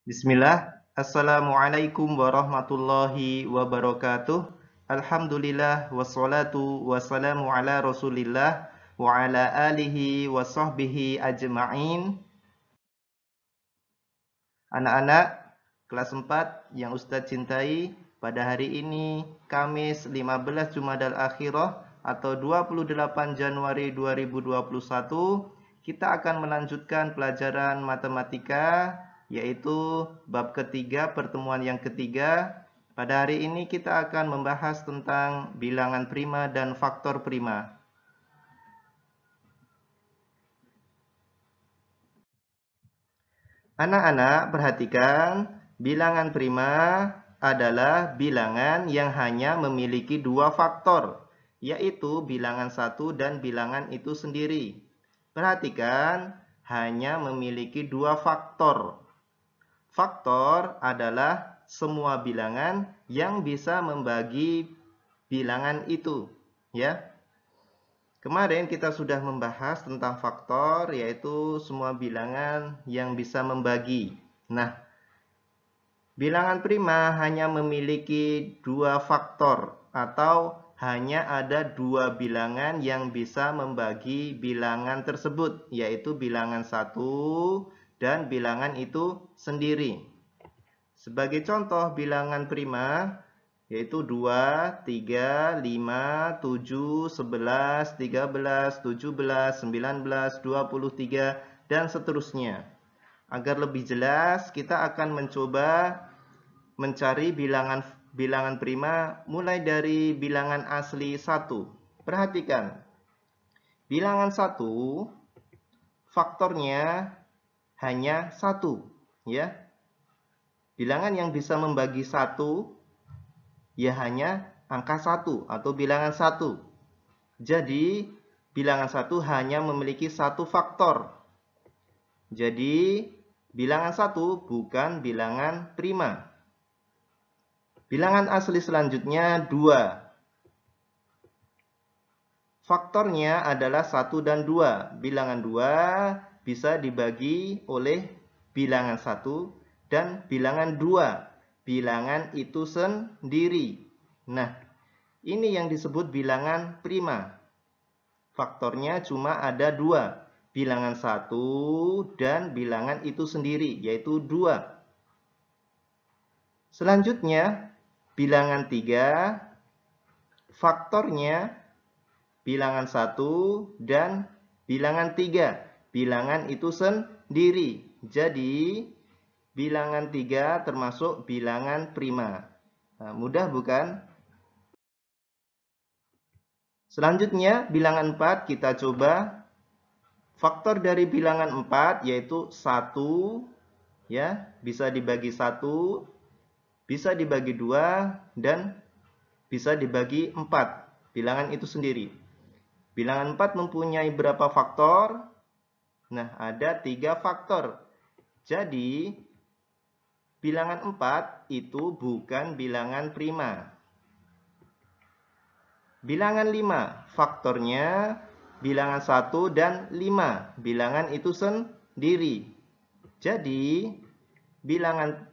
Bismillah. Assalamualaikum warahmatullahi wabarakatuh. Alhamdulillah wassalatu wassalamu ala Rasulillah wa ala alihi wa sahbihi ajma'in. Anak-anak kelas 4 yang Ustadz cintai, pada hari ini Kamis 15 Jumadal Akhirah atau 28 Januari 2021, kita akan melanjutkan pelajaran matematika, yaitu bab ketiga, pertemuan yang ketiga. Pada hari ini kita akan membahas tentang bilangan prima dan faktor prima. Anak-anak perhatikan, bilangan prima adalah bilangan yang hanya memiliki dua faktor, yaitu bilangan satu dan bilangan itu sendiri. Perhatikan, hanya memiliki dua faktor. Faktor adalah semua bilangan yang bisa membagi bilangan itu, ya. Kemarin kita sudah membahas tentang faktor, yaitu semua bilangan yang bisa membagi. Nah, bilangan prima hanya memiliki dua faktor atau hanya ada dua bilangan yang bisa membagi bilangan tersebut, yaitu bilangan satu dan bilangan itu sendiri. Sebagai contoh bilangan prima, yaitu 2, 3, 5, 7, 11, 13, 17, 19, 23, dan seterusnya. Agar lebih jelas, kita akan mencoba mencari bilangan prima mulai dari bilangan asli 1. Perhatikan, bilangan 1 faktornya hanya 1, ya. Bilangan yang bisa membagi 1 ya hanya angka 1 atau bilangan 1. Jadi, bilangan 1 hanya memiliki satu faktor. Jadi, bilangan 1 bukan bilangan prima. Bilangan asli selanjutnya 2. Faktornya adalah 1 dan 2. Bilangan 2 bisa dibagi oleh bilangan 1 dan bilangan 2. Bilangan itu sendiri. Nah, ini yang disebut bilangan prima. Faktornya cuma ada 2. Bilangan 1 dan bilangan itu sendiri, yaitu 2. Selanjutnya, bilangan 3. Faktornya bilangan 1 dan bilangan 3. Bilangan itu sendiri. Jadi, bilangan 3 termasuk bilangan prima. Nah, mudah bukan? Selanjutnya, bilangan 4 kita coba. Faktor dari bilangan 4 yaitu 1, ya, bisa dibagi 1, bisa dibagi 2, dan bisa dibagi 4. Bilangan itu sendiri. Bilangan 4 mempunyai berapa faktor? Nah, ada 3 faktor. Jadi, bilangan 4 itu bukan bilangan prima. Bilangan 5, faktornya bilangan 1 dan 5. Bilangan itu sendiri. Jadi, bilangan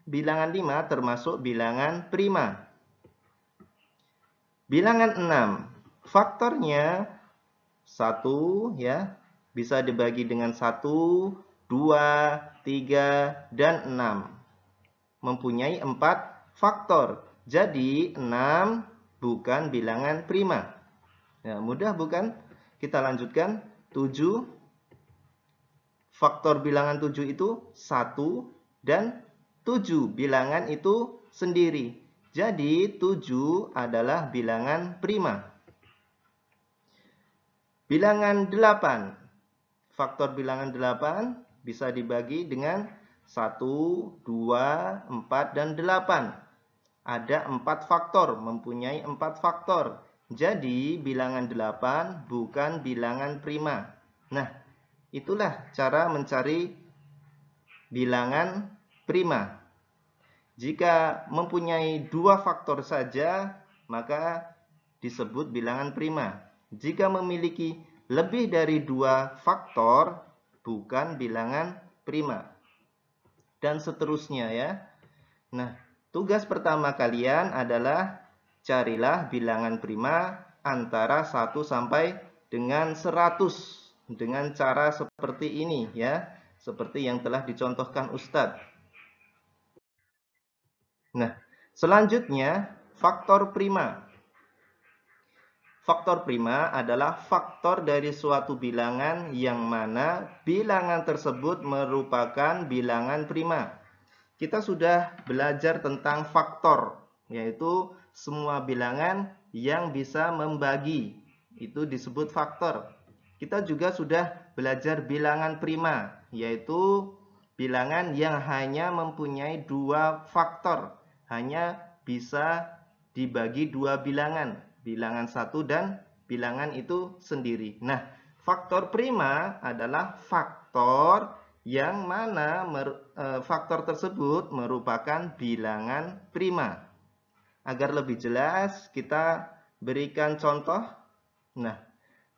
5 termasuk bilangan prima. Bilangan 6, faktornya 1, ya, bisa dibagi dengan 1, 2, 3, dan 6. Mempunyai 4 faktor. Jadi 6 bukan bilangan prima. Ya, mudah bukan? Kita lanjutkan. 7. Faktor bilangan 7 itu 1 dan 7. Bilangan itu sendiri. Jadi 7 adalah bilangan prima. Bilangan 8. Faktor bilangan 8 bisa dibagi dengan 1, 2, 4, dan 8. Ada 4 faktor, mempunyai 4 faktor. Jadi, bilangan 8 bukan bilangan prima. Nah, itulah cara mencari bilangan prima. Jika mempunyai 2 faktor saja, maka disebut bilangan prima. Jika memiliki lebih dari 2 faktor, bukan bilangan prima. dan seterusnya ya. Nah, tugas pertama kalian adalah carilah bilangan prima antara 1 sampai dengan 100 dengan cara seperti ini ya, seperti yang telah dicontohkan Ustadz. Nah, selanjutnya faktor prima. Faktor prima adalah faktor dari suatu bilangan yang mana bilangan tersebut merupakan bilangan prima. Kita sudah belajar tentang faktor, yaitu semua bilangan yang bisa membagi. Itu disebut faktor. Kita juga sudah belajar bilangan prima, yaitu bilangan yang hanya mempunyai 2 faktor. Hanya bisa dibagi 2 bilangan. Bilangan 1 dan bilangan itu sendiri. Nah, faktor prima adalah faktor yang mana faktor tersebut merupakan bilangan prima. Agar lebih jelas, kita berikan contoh. Nah,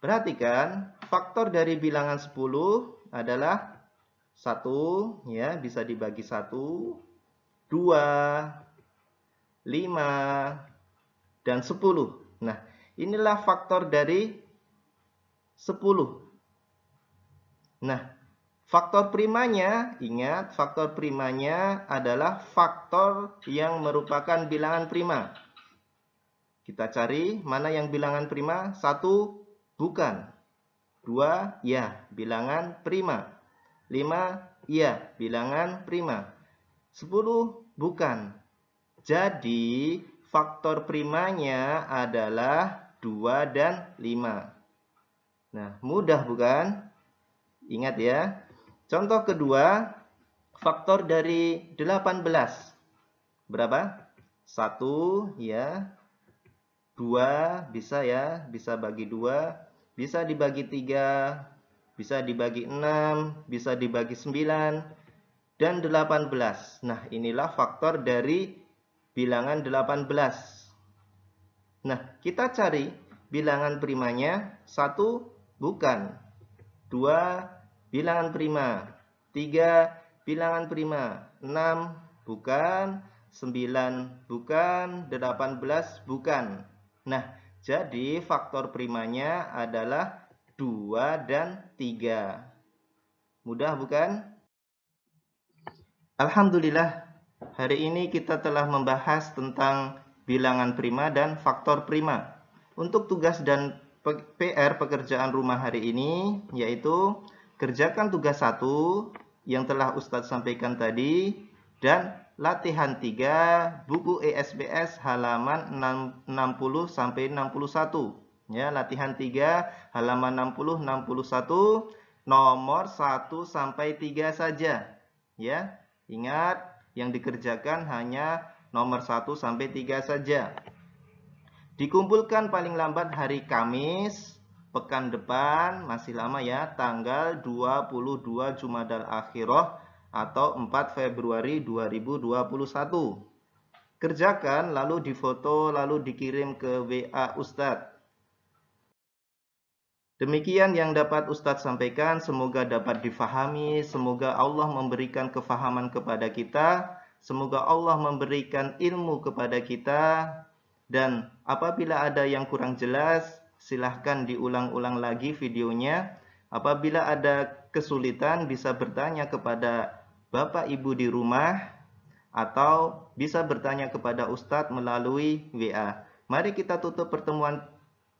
perhatikan, faktor dari bilangan 10 adalah 1, ya, bisa dibagi 1, 2, 5, dan 10. Nah, inilah faktor dari 10. Nah, faktor primanya, ingat, faktor primanya adalah faktor yang merupakan bilangan prima. Kita cari mana yang bilangan prima. 1, bukan. 2, ya, bilangan prima. 5, ya, bilangan prima. 10, bukan. Jadi, faktor primanya adalah 2 dan 5. Nah, mudah bukan? Ingat ya. Contoh kedua, faktor dari 18. Berapa? 1, ya. 2, bisa ya. Bisa bagi 2. Bisa dibagi 3. Bisa dibagi 6. Bisa dibagi 9. Dan 18. Nah, inilah faktor dari bilangan 18. Nah, kita cari bilangan primanya. 1, bukan. 2, bilangan prima. 3, bilangan prima. 6, bukan. 9, bukan. 18, bukan. Nah, jadi faktor primanya adalah 2 dan 3. Mudah bukan? Alhamdulillah, hari ini kita telah membahas tentang bilangan prima dan faktor prima. Untuk tugas dan PR pekerjaan rumah hari ini, yaitu kerjakan tugas 1 yang telah Ustadz sampaikan tadi, dan latihan 3 buku ESBS halaman 60-61. Ya, latihan 3 halaman 60-61, nomor 1 sampai 3 saja. Ya. Ingat, yang dikerjakan hanya nomor 1 sampai 3 saja. Dikumpulkan paling lambat hari Kamis pekan depan, masih lama ya, tanggal 22 Jumadal Akhirah atau 4 Februari 2021. Kerjakan, lalu difoto, lalu dikirim ke WA Ustadz. Demikian yang dapat Ustadz sampaikan, semoga dapat difahami, semoga Allah memberikan kefahaman kepada kita, semoga Allah memberikan ilmu kepada kita, dan apabila ada yang kurang jelas, silahkan diulang-ulang lagi videonya. Apabila ada kesulitan, bisa bertanya kepada Bapak Ibu di rumah, atau bisa bertanya kepada Ustadz melalui WA. Mari kita tutup pertemuan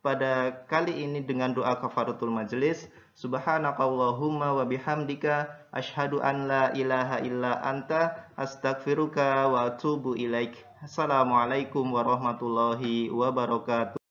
pada kali ini dengan doa kafaratul majelis. Subhanakallahumma wa bihamdika asyhadu an la ilaha illa anta astaghfiruka wa atubu ilaik. Assalamualaikum warahmatullahi wabarakatuh.